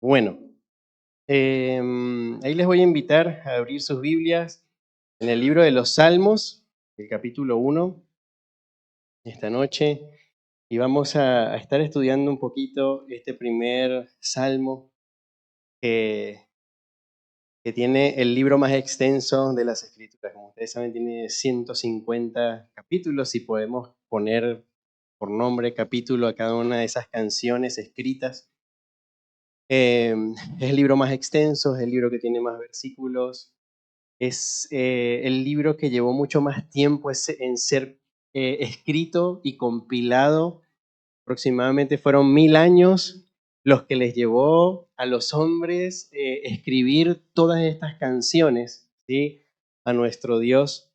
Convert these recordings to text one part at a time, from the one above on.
Bueno, ahí les voy a invitar a abrir sus Biblias en el libro de los Salmos, el capítulo 1, esta noche, y vamos a estar estudiando un poquito este primer salmo que, que tiene el libro más extenso de las Escrituras. Como ustedes saben, tiene 150 capítulos y podemos poner por nombre capítulo a cada una de esas canciones escritas. Es el libro más extenso, es el libro que tiene más versículos. Es el libro que llevó mucho más tiempo en ser escrito y compilado. Aproximadamente fueron 1000 años los que les llevó a los hombres escribir todas estas canciones, ¿sí? A nuestro Dios.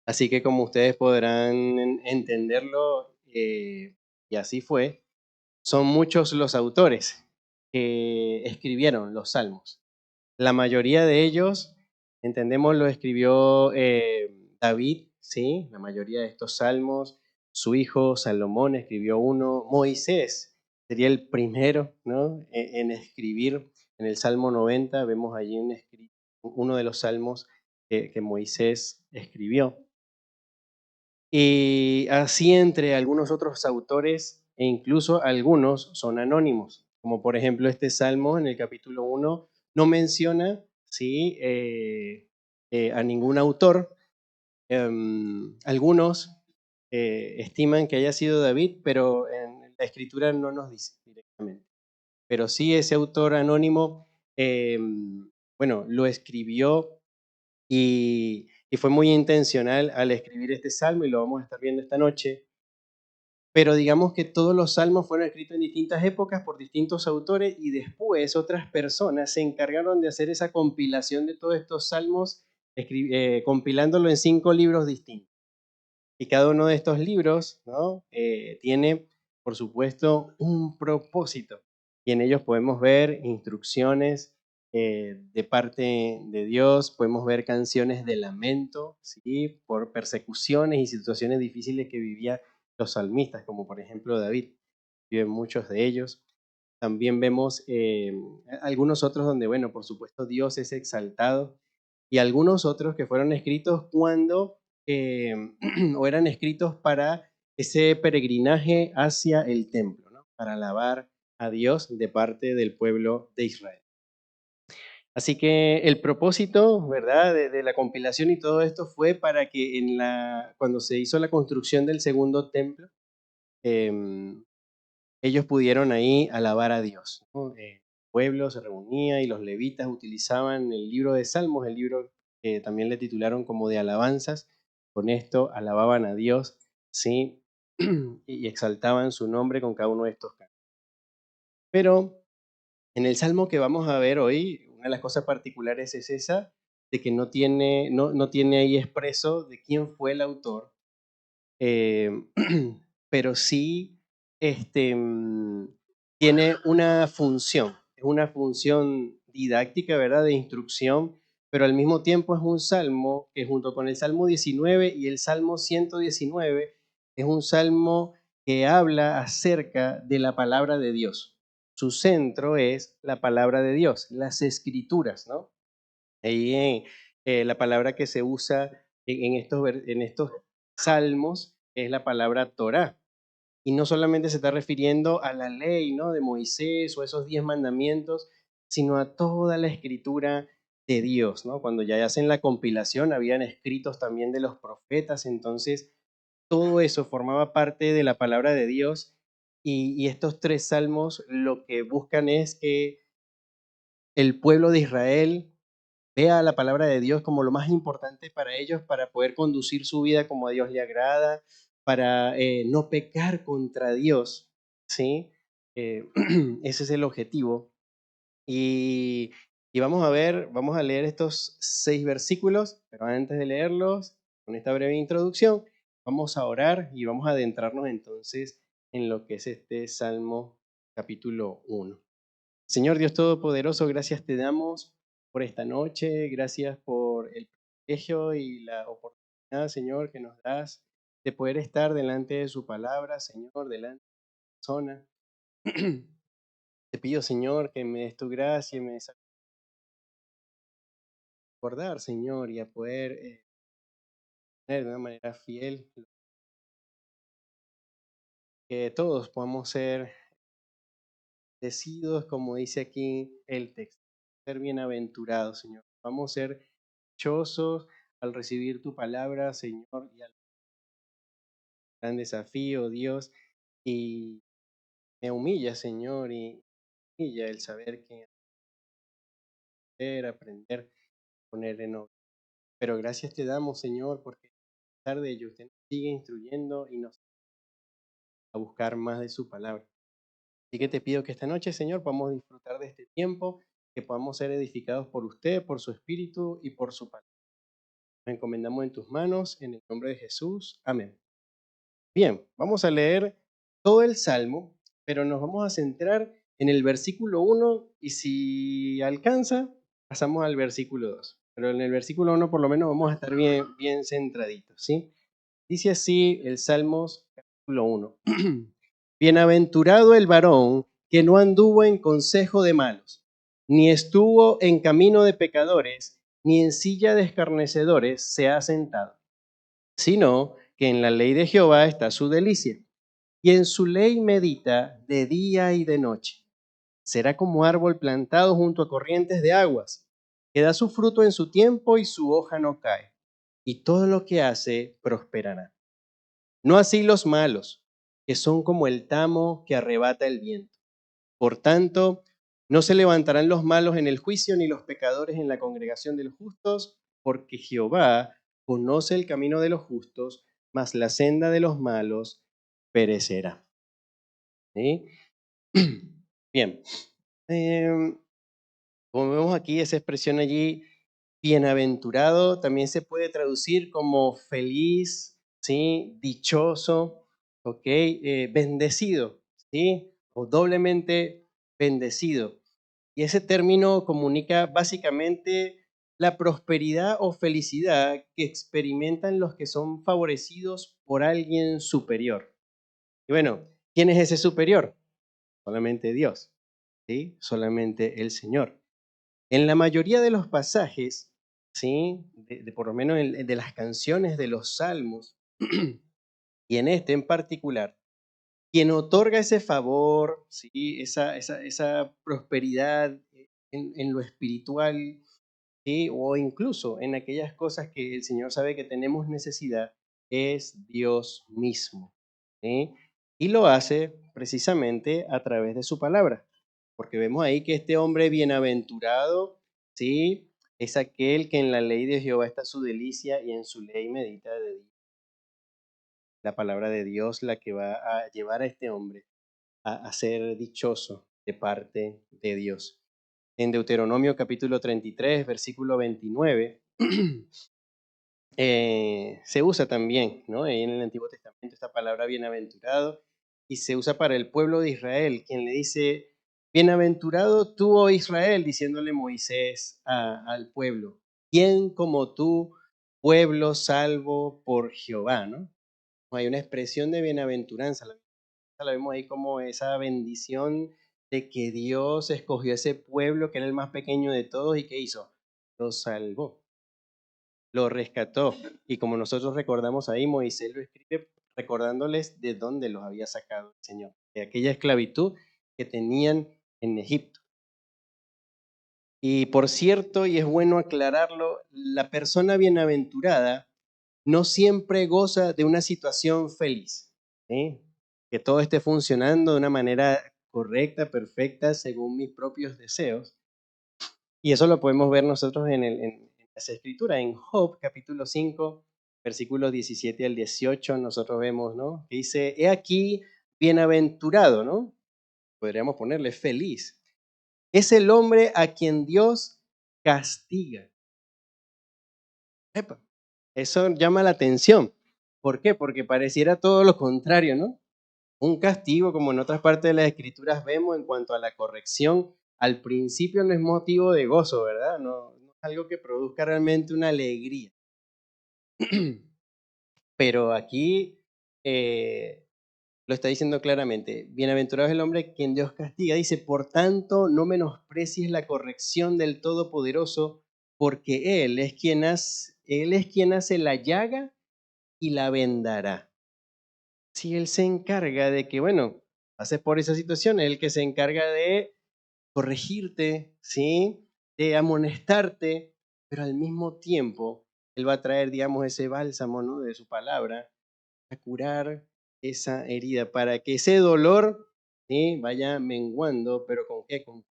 Así que como ustedes podrán entenderlo, y así fue, son muchos los autores que escribieron los salmos. La mayoría de ellos, entendemos, lo escribió David, ¿sí? La mayoría de estos salmos. Su hijo Salomón escribió uno. Moisés sería el primero, ¿no? En escribir. En el Salmo 90 vemos allí uno de los salmos que Moisés escribió. Y así entre algunos otros autores, e incluso algunos son anónimos, como por ejemplo este salmo en el capítulo 1 no menciona, ¿sí? A ningún autor. Algunos estiman que haya sido David, pero en la escritura no nos dice directamente. Pero sí, ese autor anónimo, bueno, lo escribió y fue muy intencional al escribir este salmo, y lo vamos a estar viendo esta noche. Pero digamos que todos los salmos fueron escritos en distintas épocas por distintos autores, y después otras personas se encargaron de hacer esa compilación de todos estos salmos, compilándolo en 5 libros distintos. Y cada uno de estos libros, ¿no? Tiene, por supuesto, un propósito. Y en ellos podemos ver instrucciones de parte de Dios, podemos ver canciones de lamento, ¿sí? Por persecuciones y situaciones difíciles que vivían los salmistas, como por ejemplo David. Viven muchos de ellos. También vemos algunos otros donde, bueno, por supuesto Dios es exaltado, y algunos otros que fueron escritos cuando, o eran escritos para ese peregrinaje hacia el templo, ¿no? Para alabar a Dios de parte del pueblo de Israel. Así que el propósito, ¿verdad?, de la compilación y todo esto fue para que cuando se hizo la construcción del segundo templo, ellos pudieron ahí alabar a Dios, ¿no? El pueblo se reunía y los levitas utilizaban el libro de Salmos, el libro que también le titularon como de alabanzas. Con esto alababan a Dios, ¿sí? Y exaltaban su nombre con cada uno de estos cantos. Pero en el salmo que vamos a ver hoy, una de las cosas particulares es esa, de que no tiene ahí expreso de quién fue el autor, eh, pero sí tiene es una función didáctica, ¿verdad?, de instrucción, pero al mismo tiempo es un salmo que, junto con el Salmo 19 y el Salmo 119, es un salmo que habla acerca de la palabra de Dios. Su centro es la palabra de Dios, las escrituras, ¿no? Ahí la palabra que se usa en estos salmos es la palabra Torá. Y no solamente se está refiriendo a la ley, ¿no?, de Moisés o esos 10 mandamientos, sino a toda la escritura de Dios, ¿no? Cuando ya hacen la compilación, habían escritos también de los profetas, entonces todo eso formaba parte de la palabra de Dios. Y estos 3 salmos lo que buscan es que el pueblo de Israel vea la palabra de Dios como lo más importante para ellos, para poder conducir su vida como a Dios le agrada, para no pecar contra Dios, ¿sí? Ese es el objetivo. Y, y vamos a leer estos 6 versículos, pero antes de leerlos, con esta breve introducción, vamos a orar y vamos a adentrarnos entonces en lo que es este Salmo capítulo 1. Señor Dios Todopoderoso, gracias te damos por esta noche, gracias por el privilegio y la oportunidad, Señor, que nos das de poder estar delante de su palabra, Señor, delante de tu persona. Te pido, Señor, que me des tu gracia y me des a recordar, Señor, y a poder tener de una manera fiel, que todos podamos ser bendecidos, como dice aquí el texto, ser bienaventurados, Señor. Vamos a ser dichosos al recibir tu palabra, Señor, y al gran desafío, Dios, y me humilla, Señor, y humilla el saber que aprender, poner en obra. Pero gracias te damos, Señor, porque a pesar de ello usted nos sigue instruyendo y nos a buscar más de su palabra. Así que te pido que esta noche, Señor, podamos disfrutar de este tiempo, que podamos ser edificados por usted, por su espíritu y por su palabra. Nos encomendamos en tus manos, en el nombre de Jesús. Amén. Bien, vamos a leer todo el Salmo, pero nos vamos a centrar en el versículo 1 y si alcanza, pasamos al versículo 2. Pero en el versículo 1 por lo menos vamos a estar bien centraditos, ¿sí? Dice así el Salmos capítulo 1. Bienaventurado el varón que no anduvo en consejo de malos, ni estuvo en camino de pecadores, ni en silla de escarnecedores se ha sentado, sino que en la ley de Jehová está su delicia, y en su ley medita de día y de noche. Será como árbol plantado junto a corrientes de aguas, que da su fruto en su tiempo y su hoja no cae, y todo lo que hace prosperará. No así los malos, que son como el tamo que arrebata el viento. Por tanto, no se levantarán los malos en el juicio, ni los pecadores en la congregación de los justos, porque Jehová conoce el camino de los justos, mas la senda de los malos perecerá. ¿Sí? Bien. Como vemos aquí, esa expresión allí, bienaventurado, también se puede traducir como feliz, ¿sí? Dichoso, ¿ok? Bendecido, ¿sí? O doblemente bendecido. Y ese término comunica básicamente la prosperidad o felicidad que experimentan los que son favorecidos por alguien superior. Y bueno, ¿quién es ese superior? Solamente Dios, ¿sí? Solamente el Señor. En la mayoría de los pasajes, ¿sí? Por lo menos de las canciones de los salmos, y en este en particular, quien otorga ese favor, ¿sí? esa prosperidad en lo espiritual, ¿sí? O incluso en aquellas cosas que el Señor sabe que tenemos necesidad, es Dios mismo. ¿Sí? Y lo hace precisamente a través de su palabra, porque vemos ahí que este hombre bienaventurado, ¿sí? Es aquel que en la ley de Jehová está su delicia y en su ley medita de día. La palabra de Dios la que va a llevar a este hombre a ser dichoso de parte de Dios. En Deuteronomio capítulo 33, versículo 29, se usa también, ¿no? En el Antiguo Testamento esta palabra bienaventurado y se usa para el pueblo de Israel, quien le dice, bienaventurado tú, oh Israel, diciéndole Moisés al pueblo, ¿quién como tú, pueblo salvo por Jehová, ¿no? Hay una expresión de bienaventuranza, la vemos ahí como esa bendición de que Dios escogió ese pueblo que era el más pequeño de todos y ¿qué hizo? Lo salvó, lo rescató. Y como nosotros recordamos ahí, Moisés lo escribe recordándoles de dónde los había sacado el Señor, de aquella esclavitud que tenían en Egipto. Y por cierto, y es bueno aclararlo, la persona bienaventurada no siempre goza de una situación feliz, ¿sí? Que todo esté funcionando de una manera correcta, perfecta, según mis propios deseos. Y eso lo podemos ver nosotros en las escrituras. En Job, capítulo 5, versículos 17 al 18, nosotros vemos, ¿no? Que dice, he aquí, bienaventurado, ¿no? Podríamos ponerle feliz. Es el hombre a quien Dios castiga. Epa, eso llama la atención. ¿Por qué? Porque pareciera todo lo contrario, ¿no? Un castigo, como en otras partes de las escrituras vemos en cuanto a la corrección, al principio no es motivo de gozo, ¿verdad? No es algo que produzca realmente una alegría. Pero aquí Lo está diciendo claramente. Bienaventurado es el hombre quien Dios castiga. Dice, por tanto, no menosprecies la corrección del Todopoderoso, porque Él es quien hace la llaga y la vendará. Si Él se encarga de que, bueno, pases por esa situación, Él que se encarga de corregirte, ¿sí? De amonestarte, pero al mismo tiempo Él va a traer, digamos, ese bálsamo, ¿no? De su palabra a curar esa herida para que ese dolor, ¿sí? Vaya menguando, pero ¿con qué? Con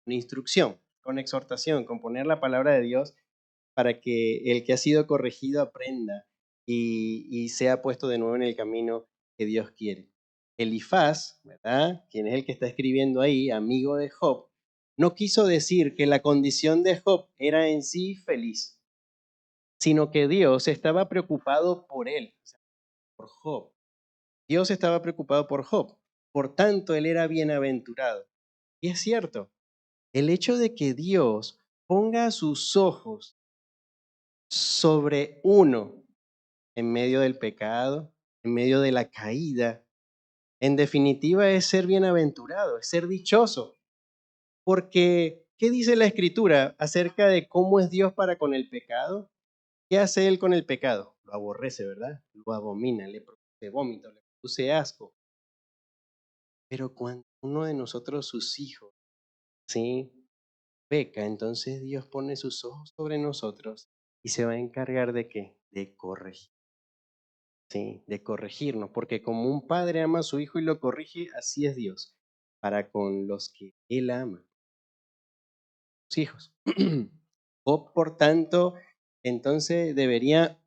instrucción, con exhortación, con poner la palabra de Dios para que el que ha sido corregido aprenda y sea puesto de nuevo en el camino que Dios quiere. Elifaz, ¿verdad? Quien es el que está escribiendo ahí, amigo de Job, no quiso decir que la condición de Job era en sí feliz, sino que Dios estaba preocupado por él, o sea, por Job. Dios estaba preocupado por Job, por tanto él era bienaventurado. Y es cierto, el hecho de que Dios ponga sus ojos sobre uno en medio del pecado, en medio de la caída, en definitiva es ser bienaventurado, es ser dichoso. Porque, ¿qué dice la Escritura acerca de cómo es Dios para con el pecado? ¿Qué hace Él con el pecado? Lo aborrece, ¿verdad? Lo abomina, le produce vómito, le produce asco. Pero cuando uno de nosotros, sus hijos, ¿sí? Peca, entonces Dios pone sus ojos sobre nosotros y se va a encargar de qué? De corregir. ¿Sí? De corregirnos, porque como un padre ama a su hijo y lo corrige, así es Dios, para con los que Él ama, sus hijos. Job, por tanto, entonces debería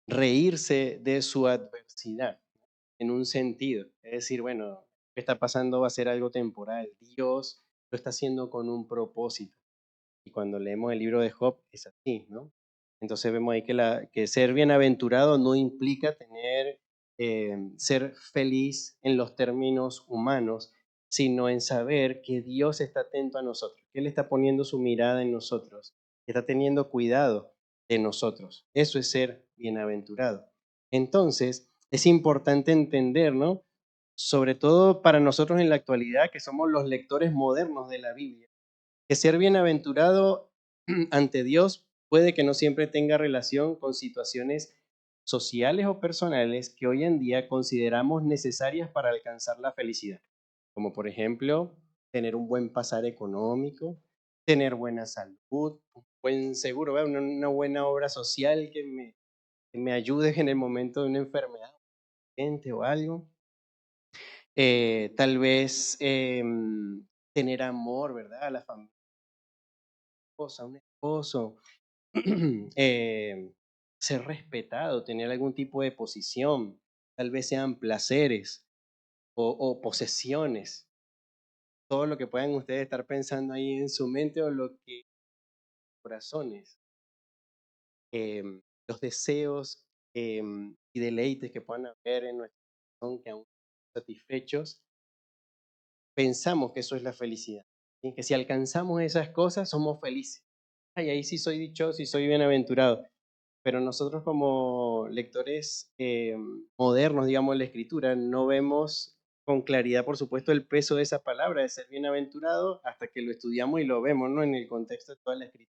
reírse de su adversidad, en un sentido. Es decir, bueno, lo que está pasando va a ser algo temporal. Dios lo está haciendo con un propósito. Y cuando leemos el libro de Job es así, ¿no? Entonces vemos ahí que ser bienaventurado no implica ser feliz en los términos humanos, sino en saber que Dios está atento a nosotros, que Él está poniendo su mirada en nosotros, que está teniendo cuidado de nosotros. Eso es ser bienaventurado. Entonces, es importante entender, ¿no? Sobre todo para nosotros en la actualidad, que somos los lectores modernos de la Biblia, que ser bienaventurado ante Dios puede que no siempre tenga relación con situaciones sociales o personales que hoy en día consideramos necesarias para alcanzar la felicidad, como por ejemplo tener un buen pasar económico, tener buena salud, un buen seguro, ¿verdad? Una buena obra social que me ayude en el momento de una enfermedad o algo. Tal vez tener amor, ¿verdad? A la familia, un esposo, ser respetado, tener algún tipo de posición, tal vez sean placeres o posesiones, todo lo que puedan ustedes estar pensando ahí en su mente o lo que corazones, em, los deseos y deleites que puedan haber en nuestro corazón que aún no están satisfechos, pensamos que eso es la felicidad, ¿sí? Que si alcanzamos esas cosas somos felices. Ay, ahí sí soy dichoso y soy bienaventurado. Pero nosotros como lectores modernos, digamos, en la escritura, no vemos con claridad, por supuesto, el peso de esa palabra, de ser bienaventurado, hasta que lo estudiamos y lo vemos, ¿no? En el contexto de toda la escritura.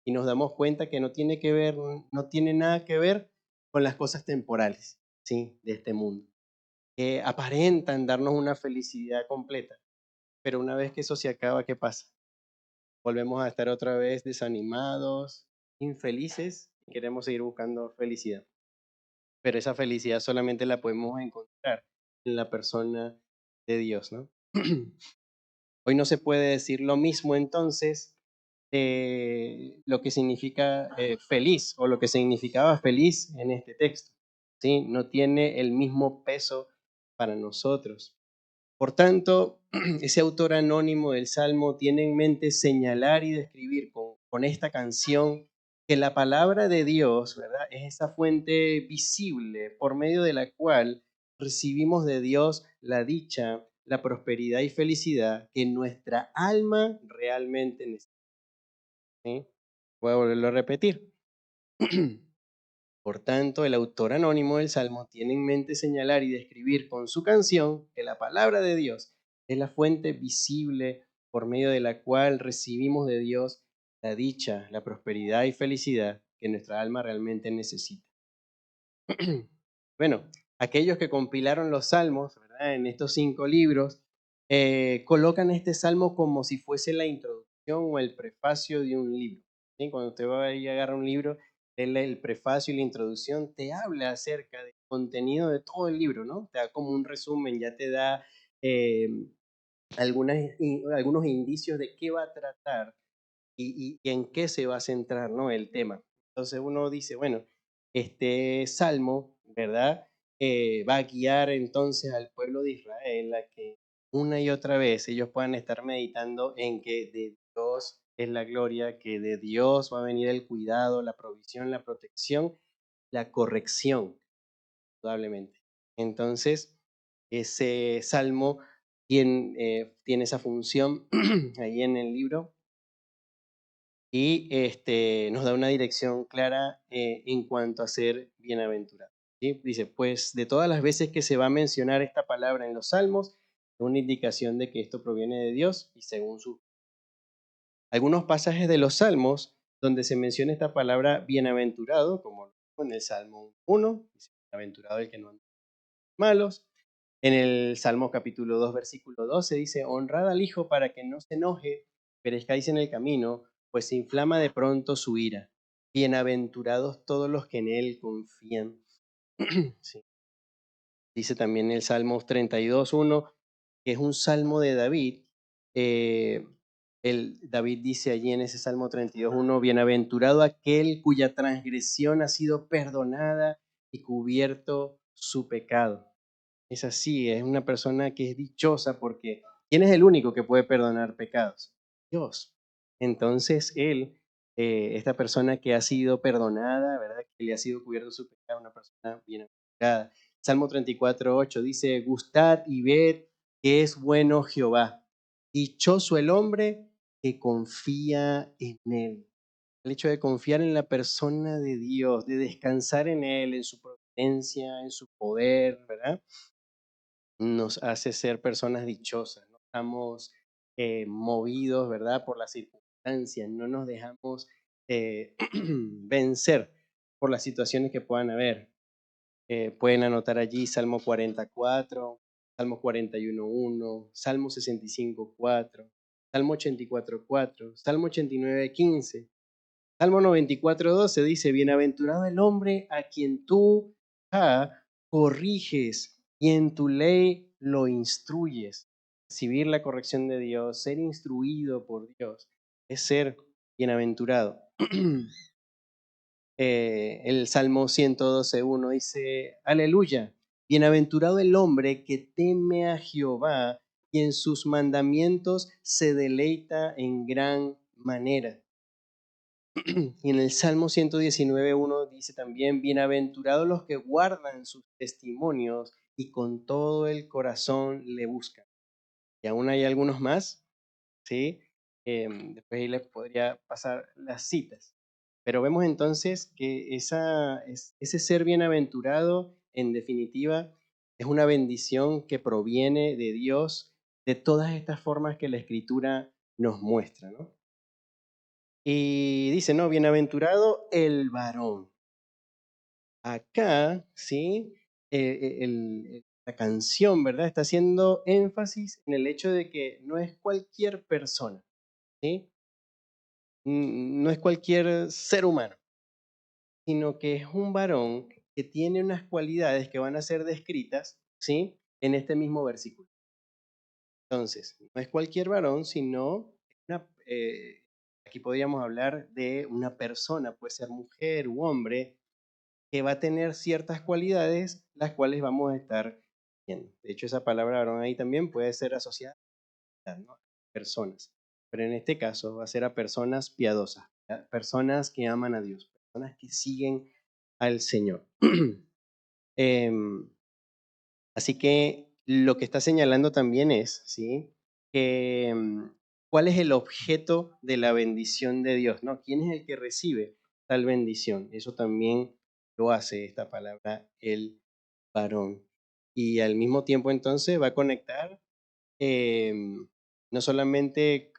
Y nos damos cuenta que no tiene que ver, no tiene nada que ver con las cosas temporales, ¿sí? De este mundo, que aparentan darnos una felicidad completa. Pero una vez que eso se acaba, ¿qué pasa? Volvemos a estar otra vez desanimados, infelices, y queremos seguir buscando felicidad. Pero esa felicidad solamente la podemos encontrar en la persona de Dios, ¿no? Hoy no se puede decir lo mismo entonces de lo que significa feliz o lo que significaba feliz en este texto, ¿sí? No tiene el mismo peso para nosotros. Por tanto, ese autor anónimo del Salmo tiene en mente señalar y describir con esta canción que la palabra de Dios, ¿verdad? Es esa fuente visible por medio de la cual recibimos de Dios la dicha, la prosperidad y felicidad que nuestra alma realmente necesita. ¿Sí? Voy a volverlo a repetir. Por tanto, el autor anónimo del Salmo tiene en mente señalar y describir con su canción que la palabra de Dios es la fuente visible por medio de la cual recibimos de Dios la dicha, la prosperidad y felicidad que nuestra alma realmente necesita. Bueno, aquellos que compilaron los salmos, ¿verdad? En estos 5 libros, colocan este salmo como si fuese la introducción o el prefacio de un libro. ¿Sí? Cuando usted va a ir a agarrar un libro, el prefacio y la introducción te habla acerca del contenido de todo el libro, ¿no? Te da como un resumen, ya te da eh, algunos indicios de qué va a tratar y en qué se va a centrar, ¿no? El tema. Entonces uno dice, bueno, este salmo, ¿verdad? Va a guiar entonces al pueblo de Israel a que una y otra vez ellos puedan estar meditando en que de Dios es la gloria, que de Dios va a venir el cuidado, la provisión, la protección, la corrección, indudablemente. Entonces, ese salmo tiene esa función ahí en el libro y nos da una dirección clara en cuanto a ser bienaventurado. ¿Sí? Dice, pues de todas las veces que se va a mencionar esta palabra en los salmos, es una indicación de que esto proviene de Dios y según su... Algunos pasajes de los salmos donde se menciona esta palabra bienaventurado, como en el Salmo 1, dice, bienaventurado el que no anda en malos. En el Salmo capítulo 2, versículo 12 dice, honrad al Hijo para que no se enoje, perezcáis en el camino, pues se inflama de pronto su ira. Bienaventurados todos los que en Él confían. Sí. Dice también el Salmo 32, 1, que es un salmo de David. Eh, David dice allí en ese Salmo 32, 1, bienaventurado aquel cuya transgresión ha sido perdonada y cubierto su pecado. Es así, es una persona que es dichosa porque ¿quién es el único que puede perdonar pecados? Dios. Entonces Él, esta persona que ha sido perdonada, ¿verdad? Que le ha sido cubierto su pecado, una persona bienaventurada. Salmo 34, 8 dice, gustad y ved que es bueno Jehová. Dichoso el hombre que confía en Él. El hecho de confiar en la persona de Dios, de descansar en Él, en su providencia, en su poder, ¿verdad? Nos hace ser personas dichosas, no estamos movidos, ¿verdad? Por las circunstancias, no nos dejamos vencer por las situaciones que puedan haber. Pueden anotar allí Salmo 44, Salmo 41.1, Salmo 65.4, Salmo 84.4, Salmo 89.15, Salmo 94.12 dice, bienaventurado el hombre a quien tú corriges y en tu ley lo instruyes. Recibir la corrección de Dios, ser instruido por Dios, es ser bienaventurado. El Salmo 112.1 dice, aleluya, bienaventurado el hombre que teme a Jehová y en sus mandamientos se deleita en gran manera. Y en el Salmo 119.1 dice también, bienaventurados los que guardan sus testimonios y con todo el corazón le buscan. Y aún hay algunos más, ¿sí? Después ahí les podría pasar las citas. Pero vemos entonces que ese ser bienaventurado, en definitiva, es una bendición que proviene de Dios de todas estas formas que la Escritura nos muestra, ¿no? Y dice, no, bienaventurado el varón. Acá, ¿sí? La canción, ¿verdad? Está haciendo énfasis en el hecho de que no es cualquier persona, ¿sí? No es cualquier ser humano, sino que es un varón que tiene unas cualidades que van a ser descritas, ¿sí? En este mismo versículo. Entonces, no es cualquier varón, sino aquí podríamos hablar de una persona, puede ser mujer u hombre, que va a tener ciertas cualidades, las cuales vamos a estar viendo. De hecho, esa palabra varón ahí también puede ser asociada, ¿no? A personas, pero en este caso va a ser a personas piadosas, a personas que aman a Dios, personas que siguen al Señor. Em, Así que lo que está señalando también es, ¿sí? Que, ¿cuál es el objeto de la bendición de Dios? ¿No? ¿Quién es el que recibe tal bendición? Eso también lo hace esta palabra el varón. Y al mismo tiempo entonces va a conectar no solamente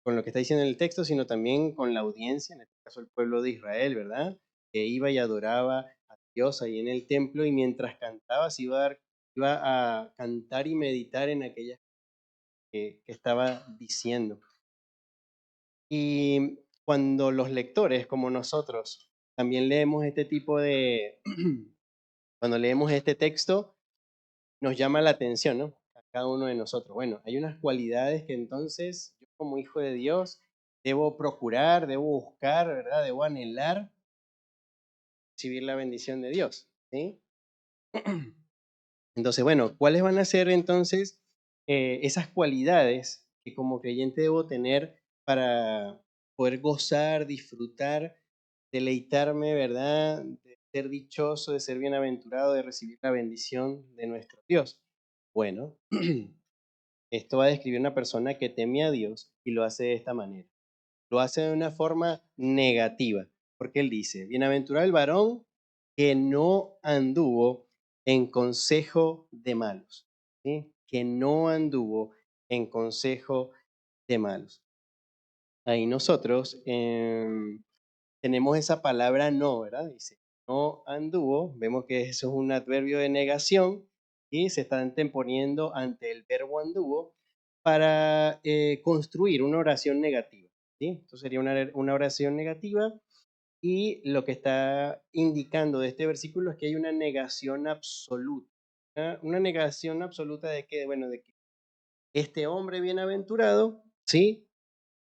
con lo que está diciendo el texto, sino también con la audiencia, en este caso el pueblo de Israel, ¿verdad? Que iba y adoraba a Dios ahí en el templo y mientras cantaba se iba a cantar y meditar en aquellas que estaba diciendo. Y cuando los lectores, como nosotros, también leemos este tipo de, cuando leemos este texto, nos llama la atención, ¿no? A cada uno de nosotros. Bueno, hay unas cualidades que entonces yo como hijo de Dios debo procurar, debo buscar, ¿verdad? Debo anhelar recibir la bendición de Dios, ¿sí? Entonces, bueno, ¿cuáles van a ser entonces esas cualidades que como creyente debo tener para poder gozar, disfrutar, deleitarme, ¿verdad? De ser dichoso, de ser bienaventurado, de recibir la bendición de nuestro Dios? Bueno, esto va a describir una persona que teme a Dios y lo hace de esta manera. Lo hace de una forma negativa, porque él dice, bienaventurado el varón que no anduvo en consejo de malos, ¿sí? Que no anduvo en consejo de malos. Ahí nosotros tenemos esa palabra no, ¿verdad? Dice, no anduvo, vemos que eso es un adverbio de negación y se está anteponiendo ante el verbo anduvo para construir una oración negativa, ¿sí? Entonces sería una oración negativa y lo que está indicando de este versículo es que hay una negación absoluta. Una negación absoluta de que, bueno, de que este hombre bienaventurado, ¿sí?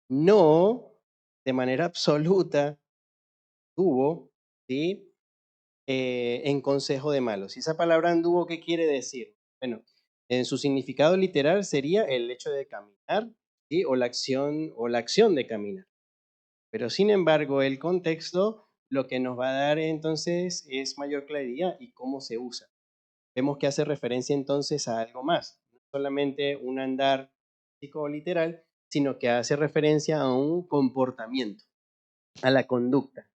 No, de manera absoluta, tuvo, ¿sí? En consejo de malos. ¿Y esa palabra anduvo qué quiere decir? Bueno, en su significado literal sería el hecho de caminar, ¿sí? O la acción de caminar. Pero sin embargo, el contexto lo que nos va a dar entonces es mayor claridad y cómo se usa. Vemos que hace referencia entonces a algo más, no solamente un andar físico o literal, sino que hace referencia a un comportamiento, a la conducta,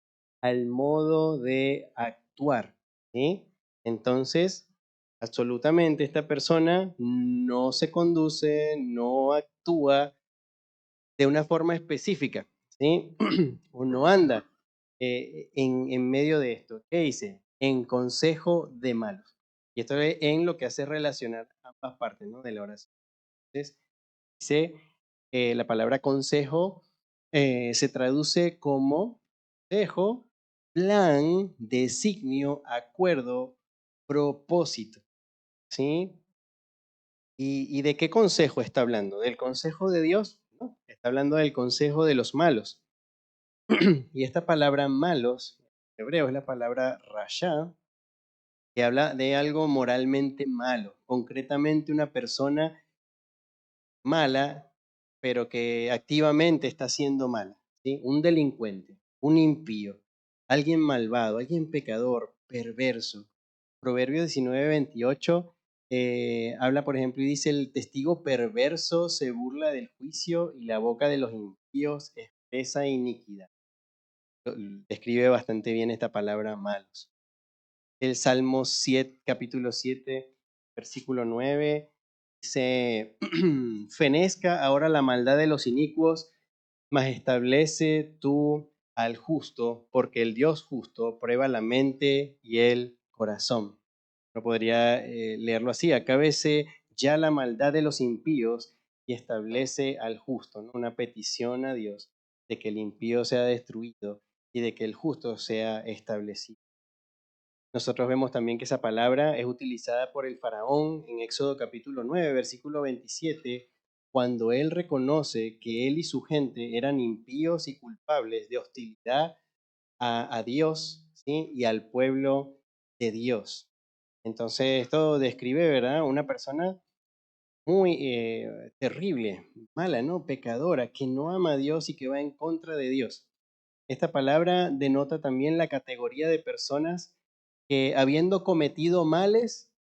al modo de actuar, ¿sí? Entonces, absolutamente esta persona no se conduce, no actúa de una forma específica, ¿sí? O no anda en medio de esto. ¿Qué dice? En consejo de malos. Y esto es en lo que hace relacionar ambas partes, ¿no? De la oración. Entonces, dice, la palabra consejo se traduce como consejo, plan, designio, acuerdo, propósito, ¿sí? ¿Y de qué consejo está hablando? ¿Del consejo de Dios? No, está hablando del consejo de los malos. Y esta palabra malos, en hebreo es la palabra rasha, que habla de algo moralmente malo, concretamente una persona mala, pero que activamente está siendo mala, ¿sí? Un delincuente, un impío, alguien malvado, alguien pecador, perverso. Proverbio 19:28 habla, por ejemplo, y dice, el testigo perverso se burla del juicio y la boca de los impíos expresa iniquidad. Describe bastante bien esta palabra malos. El Salmo 7, capítulo 7, versículo 9, dice, fenezca ahora la maldad de los inicuos, mas establece tú al justo, porque el Dios justo prueba la mente y el corazón. No podría leerlo así, acábese ya la maldad de los impíos y establece al justo, ¿no? Una petición a Dios de que el impío sea destruido y de que el justo sea establecido. Nosotros vemos también que esa palabra es utilizada por el faraón en Éxodo capítulo 9, versículo 27, cuando él reconoce que él y su gente eran impíos y culpables de hostilidad a Dios, ¿sí? Y al pueblo de Dios. Entonces esto describe, ¿verdad? Una persona muy terrible, mala, ¿no? Pecadora, que no ama a Dios y que va en contra de Dios. Esta palabra denota también la categoría de personas que habiendo cometido males,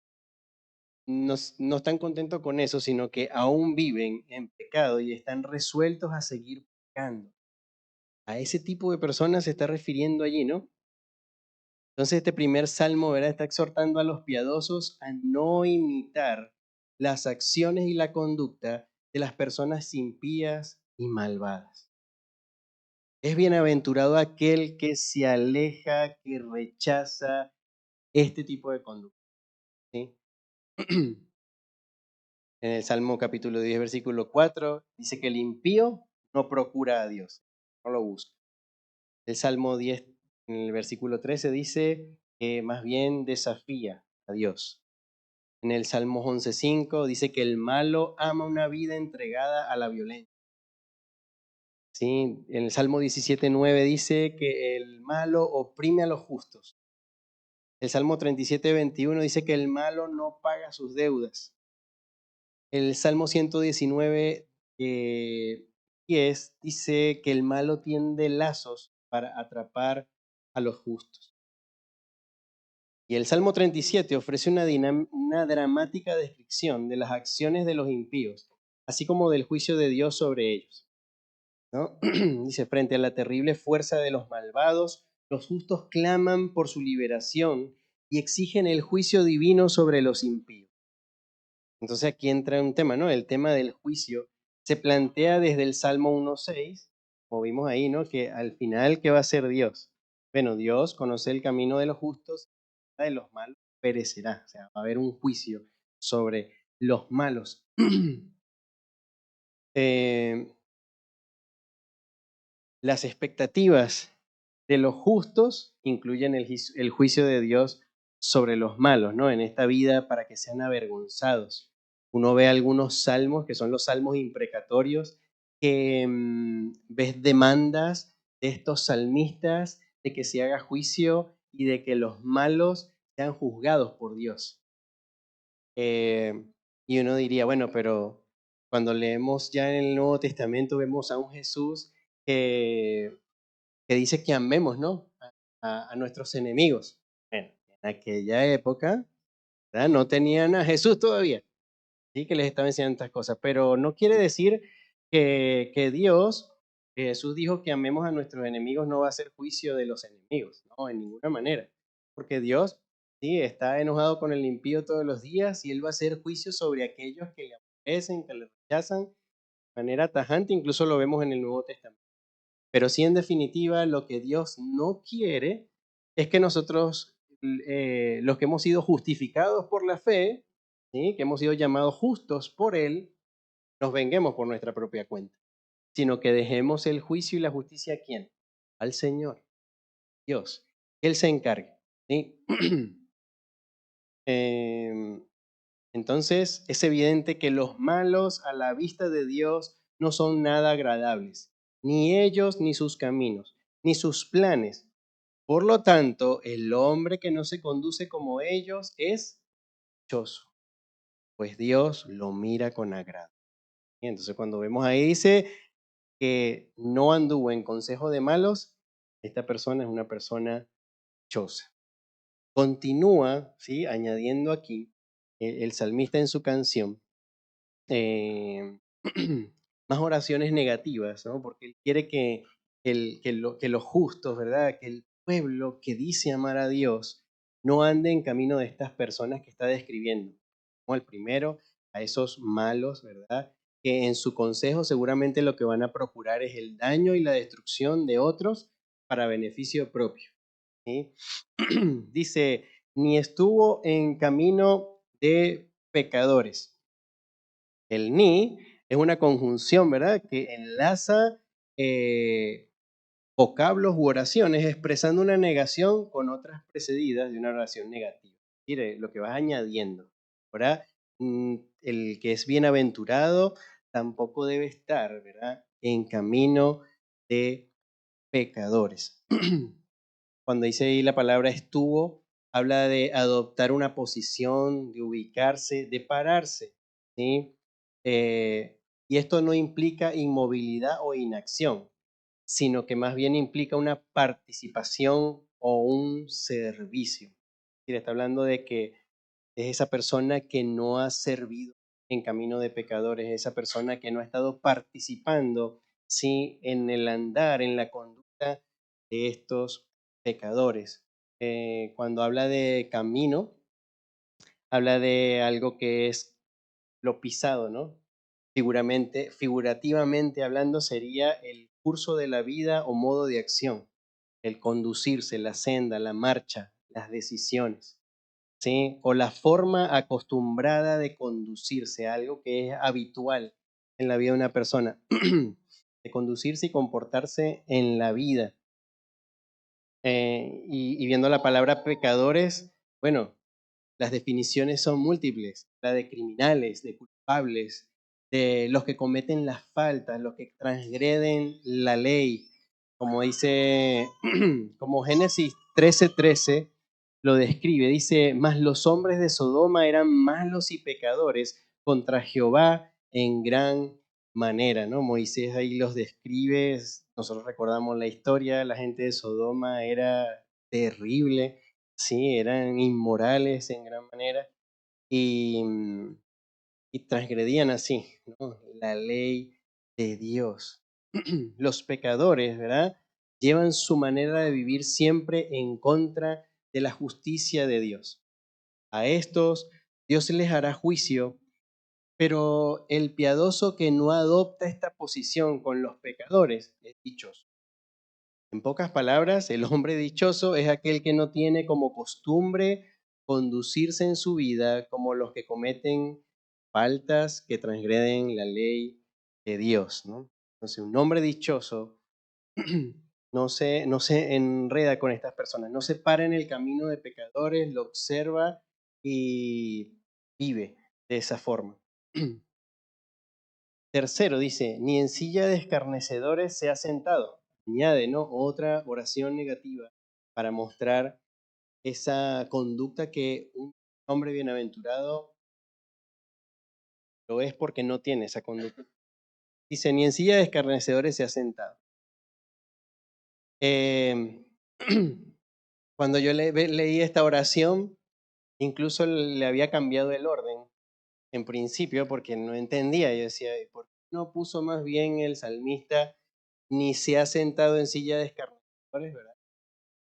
no están contentos con eso, sino que aún viven en pecado y están resueltos a seguir pecando. A ese tipo de personas se está refiriendo allí, ¿no? Entonces este primer salmo, ¿verdad?, está exhortando a los piadosos a no imitar las acciones y la conducta de las personas impías y malvadas. Es bienaventurado aquel que se aleja, que rechaza este tipo de conducta, ¿sí? En el Salmo capítulo 10, versículo 4, dice que el impío no procura a Dios, no lo busca. El Salmo 10, en el versículo 13, dice que más bien desafía a Dios. En el Salmo 11.5 dice que el malo ama una vida entregada a la violencia. ¿Sí? En el Salmo 17.9 dice que el malo oprime a los justos. El Salmo 37.21 dice que el malo no paga sus deudas. El Salmo 119, 10 dice que el malo tiende lazos para atrapar a los justos. Y el Salmo 37 ofrece una dramática descripción de las acciones de los impíos, así como del juicio de Dios sobre ellos, ¿no? Dice, frente a la terrible fuerza de los malvados, los justos claman por su liberación y exigen el juicio divino sobre los impíos. Entonces aquí entra un tema, ¿no? El tema del juicio se plantea desde el Salmo 1.6, como vimos ahí, ¿no? Que al final, ¿qué va a hacer Dios? Bueno, Dios conoce el camino de los justos, de los malos perecerá. O sea, va a haber un juicio sobre los malos. Eh, las expectativas de los justos incluyen el juicio de Dios sobre los malos, ¿no? En esta vida para que sean avergonzados. Uno ve algunos salmos, que son los salmos imprecatorios, que ves demandas de estos salmistas de que se haga juicio y de que los malos sean juzgados por Dios. Y uno diría, bueno, pero cuando leemos ya en el Nuevo Testamento vemos a un Jesús que que dice que amemos, ¿no? A nuestros enemigos. Bueno, en aquella época, ¿verdad?, no tenían a Jesús todavía, sí, que les estaba enseñando estas cosas, pero no quiere decir que Dios, que Jesús dijo que amemos a nuestros enemigos, no va a hacer juicio de los enemigos, no, en ninguna manera, porque Dios, sí, está enojado con el impío todos los días y Él va a hacer juicio sobre aquellos que le aborrecen, que le rechazan de manera tajante, incluso lo vemos en el Nuevo Testamento. Pero sí, en definitiva, lo que Dios no quiere es que nosotros, los que hemos sido justificados por la fe, ¿sí?, que hemos sido llamados justos por Él, nos venguemos por nuestra propia cuenta, sino que dejemos el juicio y la justicia ¿a quién? Al Señor, Dios. Él se encargue, ¿sí? Entonces, es evidente que los malos a la vista de Dios no son nada agradables, ni ellos, ni sus caminos, ni sus planes. Por lo tanto, el hombre que no se conduce como ellos es dichoso, pues Dios lo mira con agrado. Y entonces, cuando vemos ahí dice que no anduvo en consejo de malos, esta persona es una persona dichosa. Continúa, ¿sí?, añadiendo aquí el salmista en su canción eh, más oraciones negativas, ¿no? Porque él quiere que los justos, ¿verdad?, que el pueblo que dice amar a Dios no ande en camino de estas personas que está describiendo. Como el primero, a esos malos, ¿verdad?, que en su consejo seguramente lo que van a procurar es el daño y la destrucción de otros para beneficio propio, ¿sí? Dice, ni estuvo en camino de pecadores. El ni es una conjunción, ¿verdad?, que enlaza vocablos u oraciones expresando una negación con otras precedidas de una oración negativa. Mire, lo que vas añadiendo, ¿verdad? El que es bienaventurado tampoco debe estar, ¿verdad?, en camino de pecadores. Cuando dice ahí la palabra estuvo, habla de adoptar una posición, de ubicarse, de pararse, ¿sí? Y esto no implica inmovilidad o inacción, sino que más bien implica una participación o un servicio. Y está hablando de que es esa persona que no ha servido en camino de pecadores, esa persona que no ha estado participando, ¿sí?, en el andar, en la conducta de estos pecadores. Cuando habla de camino, habla de algo que es lo pisado, ¿no? Figurativamente hablando, sería el curso de la vida o modo de acción, el conducirse, la senda, la marcha, las decisiones, ¿sí? O la forma acostumbrada de conducirse, algo que es habitual en la vida de una persona, de conducirse y comportarse en la vida. Y viendo la palabra pecadores, bueno, las definiciones son múltiples, la de criminales, de culpables, de los que cometen las faltas, los que transgreden la ley, como dice, como Génesis 13:13 lo describe, dice, mas los hombres de Sodoma eran malos y pecadores contra Jehová en gran manera, ¿no? Moisés ahí los describe, nosotros recordamos la historia, la gente de Sodoma era terrible, sí, eran inmorales en gran manera y, y transgredían así, ¿no? La ley de Dios. Los pecadores, ¿verdad? Llevan su manera de vivir siempre en contra de la justicia de Dios. A estos Dios les hará juicio, pero el piadoso que no adopta esta posición con los pecadores es dichoso. En pocas palabras, el hombre dichoso es aquel que no tiene como costumbre conducirse en su vida como los que cometen faltas que transgreden la ley de Dios, ¿no? Entonces, un hombre dichoso no se enreda con estas personas, no se para en el camino de pecadores, lo observa y vive de esa forma. Tercero, dice, ni en silla de escarnecedores se ha sentado. Añade, ¿no? Otra oración negativa para mostrar esa conducta que un hombre bienaventurado lo es porque no tiene esa conducta. Dice, ni en silla de escarnecedores se ha sentado. Eh, cuando yo leí esta oración, incluso le había cambiado el orden en principio porque no entendía. Yo decía, ¿por qué no puso más bien el salmista ni se ha sentado en silla de escarnecedores, ¿verdad?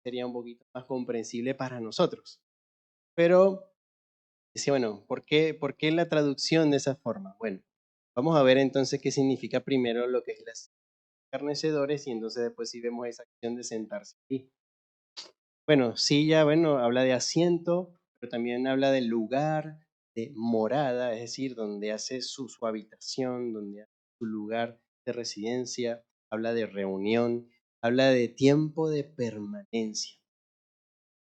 Sería un poquito más comprensible para nosotros. Pero decía, bueno, ¿por qué la traducción de esa forma? Bueno, vamos a ver entonces qué significa primero lo que es las escarnecedores y entonces después si vemos esa acción de sentarse aquí. Bueno, silla, bueno, habla de asiento, pero también habla del lugar, de morada, es decir, donde hace su habitación, donde hace su lugar de residencia, habla de reunión, habla de tiempo de permanencia.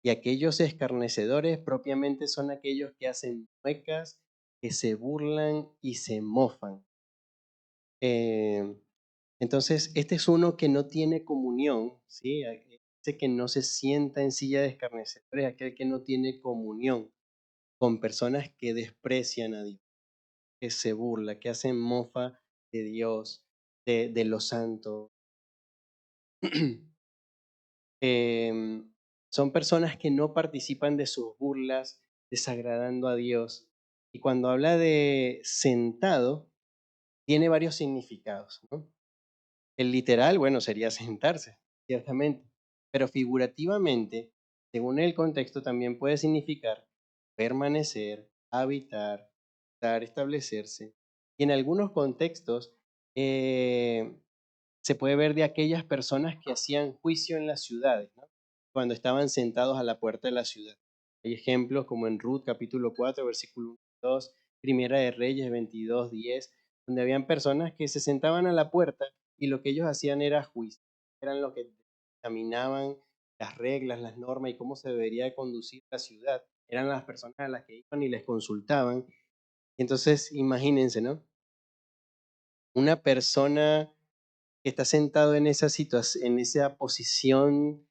Y aquellos escarnecedores propiamente son aquellos que hacen muecas, que se burlan y se mofan. Eh, entonces, este es uno que no tiene comunión, ¿sí? Ese que no se sienta en silla de escarnecedores, aquel que no tiene comunión con personas que desprecian a Dios, que se burla, que hacen mofa de Dios, de los santos. Son personas que no participan de sus burlas, desagradando a Dios. Y cuando habla de sentado, tiene varios significados, ¿no? El literal, bueno, sería sentarse, ciertamente, pero figurativamente, según el contexto, también puede significar permanecer, habitar, estar, establecerse. Y en algunos contextos eh, se puede ver de aquellas personas que hacían juicio en las ciudades, ¿no? Cuando estaban sentados a la puerta de la ciudad. Hay ejemplos como en Ruth capítulo 4, versículo 1 y 2, Primera de Reyes 22:10, donde habían personas que se sentaban a la puerta y lo que ellos hacían era juicio. Eran los que examinaban las reglas, las normas y cómo se debería de conducir la ciudad. Eran las personas a las que iban y les consultaban. Entonces, imagínense, ¿no? Una persona que está sentado en esa situación, en esa posición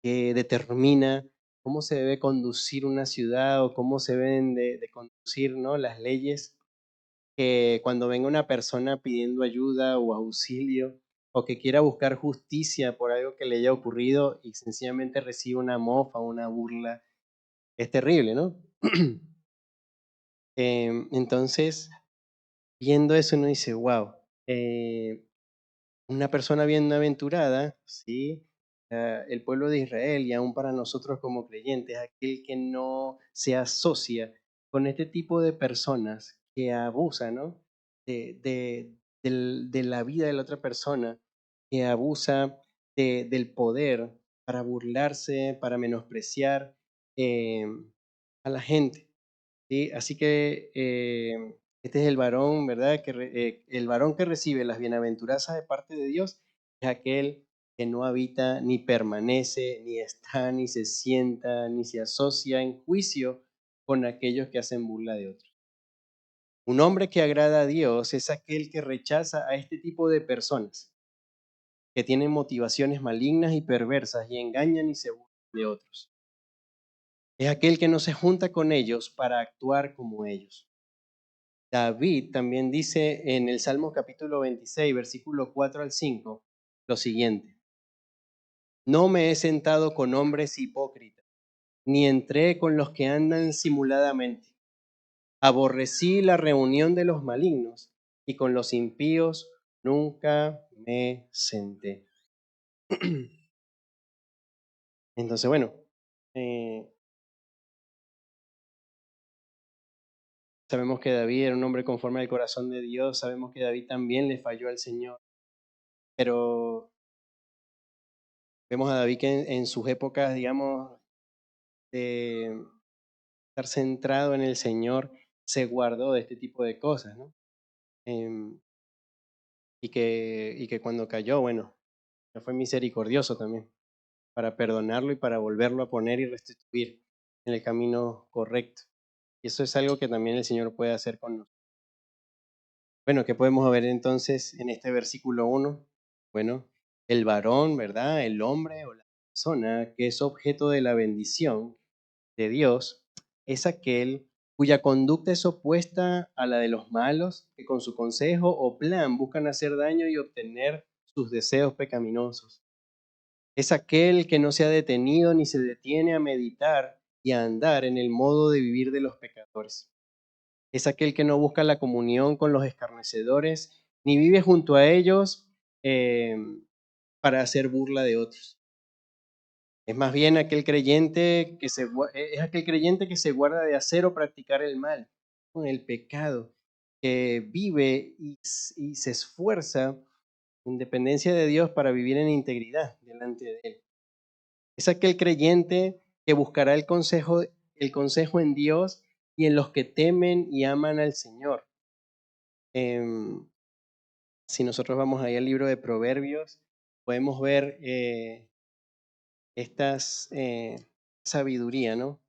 que determina cómo se debe conducir una ciudad o cómo se deben de conducir, ¿no? Las leyes, que cuando venga una persona pidiendo ayuda o auxilio o que quiera buscar justicia por algo que le haya ocurrido y sencillamente recibe una mofa, una burla, es terrible, ¿no? Entonces, viendo eso uno dice, wow, una persona bienaventurada, ¿sí? el pueblo de Israel y aún para nosotros como creyentes, aquel que no se asocia con este tipo de personas que abusan, ¿no? de la vida de la otra persona, que abusa del poder para burlarse, para menospreciar eh, a la gente. ¿Sí? Así que este es el varón, ¿verdad? El varón que recibe las bienaventuranzas de parte de Dios es aquel que no habita, ni permanece, ni está, ni se sienta, ni se asocia en juicio con aquellos que hacen burla de otros. Un hombre que agrada a Dios es aquel que rechaza a este tipo de personas que tienen motivaciones malignas y perversas y engañan y se burlan de otros. Es aquel que no se junta con ellos para actuar como ellos. David también dice en el Salmo capítulo 26, versículo 4 al 5, lo siguiente: No me he sentado con hombres hipócritas, ni entré con los que andan simuladamente. Aborrecí la reunión de los malignos, y con los impíos nunca me senté. Entonces, bueno, eh, sabemos que David era un hombre conforme al corazón de Dios, sabemos que David también le falló al Señor, pero vemos a David que en sus épocas, digamos, de estar centrado en el Señor, se guardó de este tipo de cosas, ¿no? Em, y que cuando cayó, bueno, ya fue misericordioso también para perdonarlo y para volverlo a poner y restituir en el camino correcto. Y eso es algo que también el Señor puede hacer con nosotros. Bueno, ¿qué podemos ver entonces en este versículo 1? Bueno, el varón, ¿verdad? El hombre o la persona que es objeto de la bendición de Dios es aquel cuya conducta es opuesta a la de los malos, que con su consejo o plan buscan hacer daño y obtener sus deseos pecaminosos. Es aquel que no se ha detenido ni se detiene a meditar y a andar en el modo de vivir de los pecadores. Es aquel que no busca la comunión con los escarnecedores, ni vive junto a ellos eh, para hacer burla de otros. Es más bien aquel creyente que es aquel creyente que se guarda de hacer o practicar el mal, con el pecado, que vive y se esfuerza en dependencia de Dios para vivir en integridad delante de Él. Es aquel creyente que buscará el consejo en Dios y en los que temen y aman al Señor. Em, si nosotros vamos ahí al libro de Proverbios, podemos ver estas sabiduría, ¿no?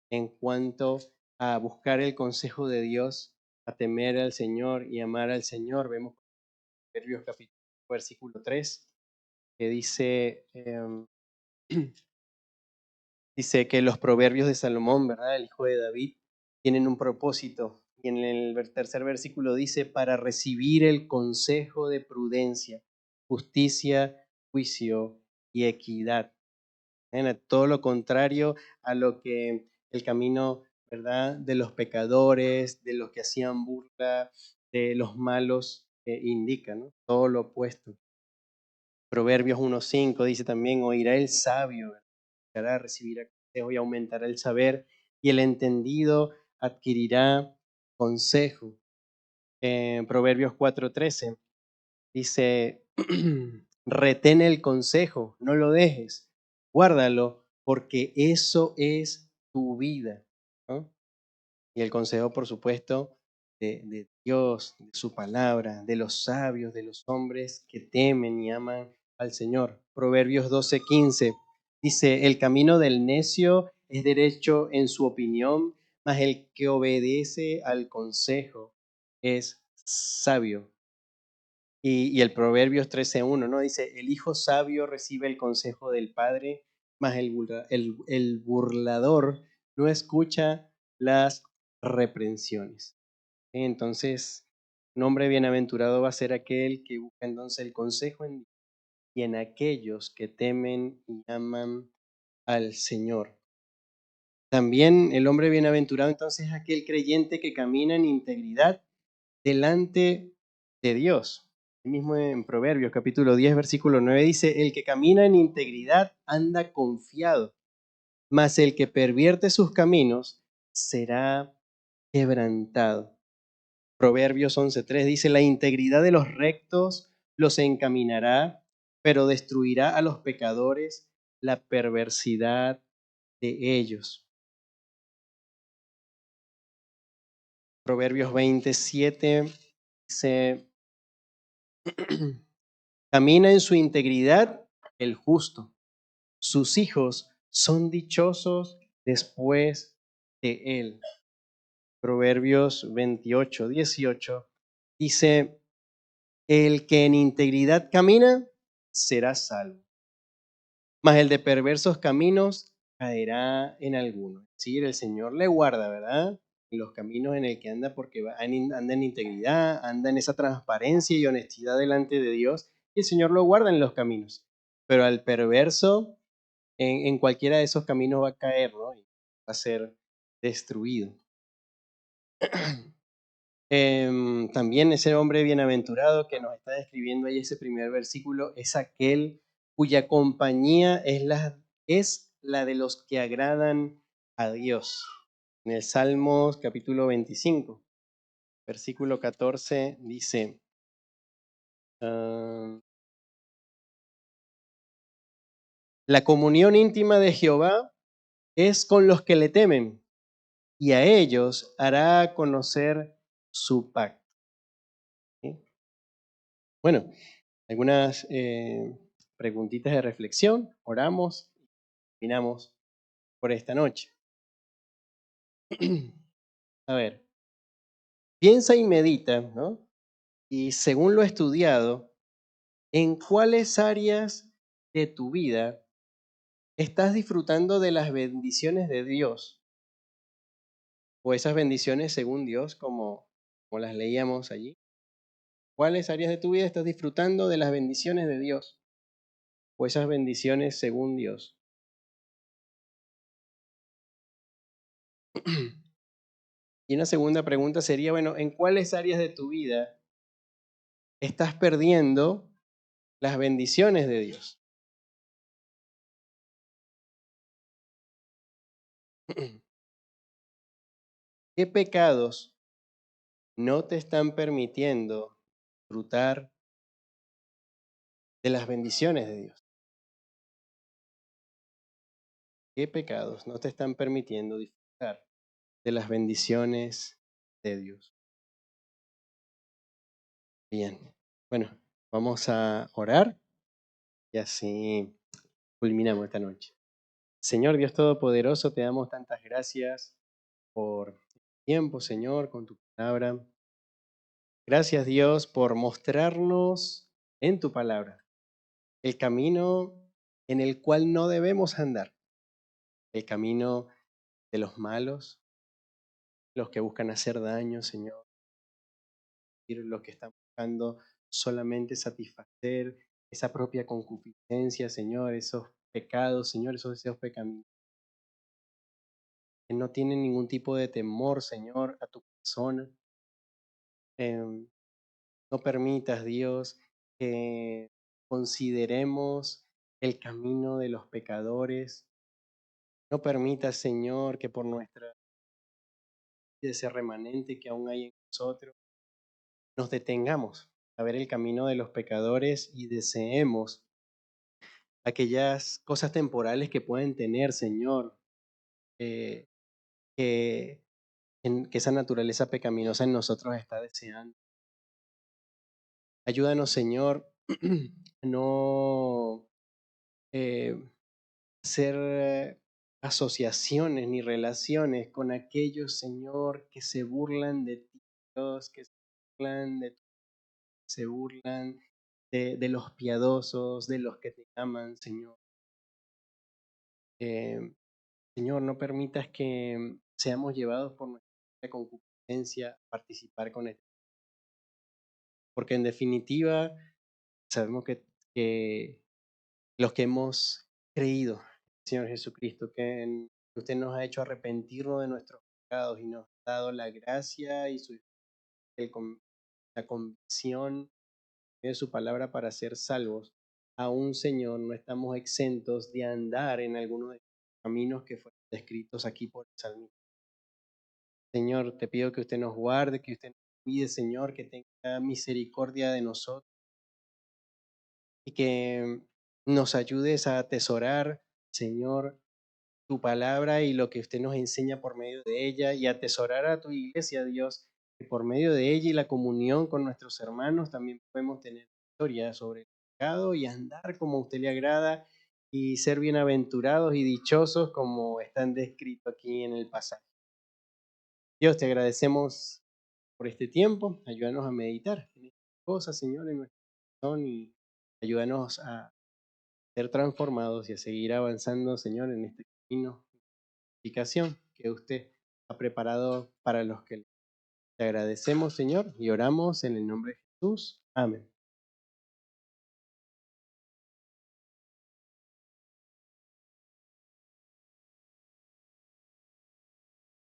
En cuanto a buscar el consejo de Dios, a temer al Señor y amar al Señor. Vemos Proverbios capítulo versículo 3, que dice, dice que los proverbios de Salomón, ¿verdad? El hijo de David, tienen un propósito. Y en el tercer versículo dice, para recibir el consejo de prudencia, justicia, juicio y equidad. Todo lo contrario a lo que el camino, ¿verdad?, de los pecadores, de los que hacían burla, de los malos, indica, ¿no? Todo lo opuesto. Proverbios 1:5 dice también, oirá el sabio, ¿verdad? Recibirá consejo y aumentará el saber, y el entendido adquirirá consejo. Proverbios 4:13 dice, retén el consejo, no lo dejes, guárdalo, porque eso es tu vida, ¿no? Y el consejo, por supuesto, de Dios, de su palabra, de los sabios, de los hombres que temen y aman al Señor. Proverbios 12:15 dice, el camino del necio es derecho en su opinión, mas el que obedece al consejo es sabio. Y el Proverbios 13:1, ¿no? Dice, el hijo sabio recibe el consejo del padre, mas el burlador no escucha las reprensiones. Entonces, un hombre bienaventurado va a ser aquel que busca entonces el consejo en Dios y en aquellos que temen y aman al Señor. También el hombre bienaventurado entonces es aquel creyente que camina en integridad delante de Dios. mismo en Proverbios capítulo 10, versículo 9 dice, el que camina en integridad anda confiado, mas el que pervierte sus caminos será quebrantado. Proverbios 11:3 dice, la integridad de los rectos los encaminará, pero destruirá a los pecadores la perversidad de ellos. Proverbios 27 dice, camina en su integridad el justo. Sus hijos son dichosos después de él. Proverbios 28:18 dice, el que en integridad camina será salvo, mas el de perversos caminos caerá en alguno. Es decir, el Señor le guarda, ¿verdad? En los caminos en el que anda, porque anda en integridad, anda en esa transparencia y honestidad delante de Dios, y el Señor lo guarda en los caminos. Pero al perverso, en cualquiera de esos caminos va a caer, ¿no? Y va a ser destruido. También ese hombre bienaventurado que nos está describiendo ahí ese primer versículo es aquel cuya compañía es la de los que agradan a Dios. En el Salmos capítulo 25, versículo 14 dice, la comunión íntima de Jehová es con los que le temen y a ellos hará conocer su pacto. ¿Sí? Bueno, algunas preguntitas de reflexión, oramos y terminamos por esta noche. A ver, piensa y medita, ¿no? Y según lo estudiado, ¿en cuáles áreas de tu vida estás disfrutando de las bendiciones de Dios? O esas bendiciones según Dios, como las leíamos allí. ¿Cuáles áreas de tu vida estás disfrutando de las bendiciones de Dios? O esas bendiciones según Dios. Y una segunda pregunta sería, bueno, ¿en cuáles áreas de tu vida estás perdiendo las bendiciones de Dios? ¿Qué pecados no te están permitiendo disfrutar de las bendiciones de Dios? ¿Qué pecados no te están permitiendo disfrutar de las bendiciones de Dios? Bien, bueno, vamos a orar y así culminamos esta noche. Señor Dios Todopoderoso, te damos tantas gracias por el tiempo, Señor, con tu palabra. Gracias, Dios, por mostrarnos en tu palabra el camino en el cual no debemos andar, el camino de los malos, los que buscan hacer daño, Señor, y los que están buscando solamente satisfacer esa propia concupiscencia, Señor, esos pecados, Señor, esos deseos pecaminosos, que no tienen ningún tipo de temor, Señor, a tu persona. Em, no permitas, Dios, que consideremos el camino de los pecadores. No permitas, Señor, que por nuestra de ese remanente que aún hay en nosotros, nos detengamos a ver el camino de los pecadores y deseemos aquellas cosas temporales que pueden tener, Señor, eh, que, que esa naturaleza pecaminosa en nosotros está deseando. Ayúdanos, Señor, a no hacer asociaciones ni relaciones con aquellos, Señor, que se burlan de ti, Dios, que se burlan de los piadosos, de los que te aman, Señor. Eh, Señor, no permitas que seamos llevados por nuestra concupiscencia a participar con esto, porque en definitiva sabemos que los que hemos creído, Señor Jesucristo, que usted nos ha hecho arrepentirnos de nuestros pecados y nos ha dado la gracia y la convicción de su palabra para ser salvos, aún, Señor, no estamos exentos de andar en alguno de los caminos que fueron descritos aquí por el salmista. Señor, te pido que usted nos guarde, que usted nos cuide, Señor, que tenga misericordia de nosotros y que nos ayudes a atesorar, Señor, tu palabra y lo que usted nos enseña por medio de ella y atesorar a tu iglesia, Dios, que por medio de ella y la comunión con nuestros hermanos también podemos tener historia sobre el pecado y andar como a usted le agrada y ser bienaventurados y dichosos como están descritos aquí en el pasaje. Dios, te agradecemos por este tiempo, ayúdanos a meditar en estas cosas, Señor, en nuestro corazón y ayúdanos a ser transformados y a seguir avanzando, Señor, en este camino que usted ha preparado para los que le agradecemos, Señor, y oramos en el nombre de Jesús. Amén.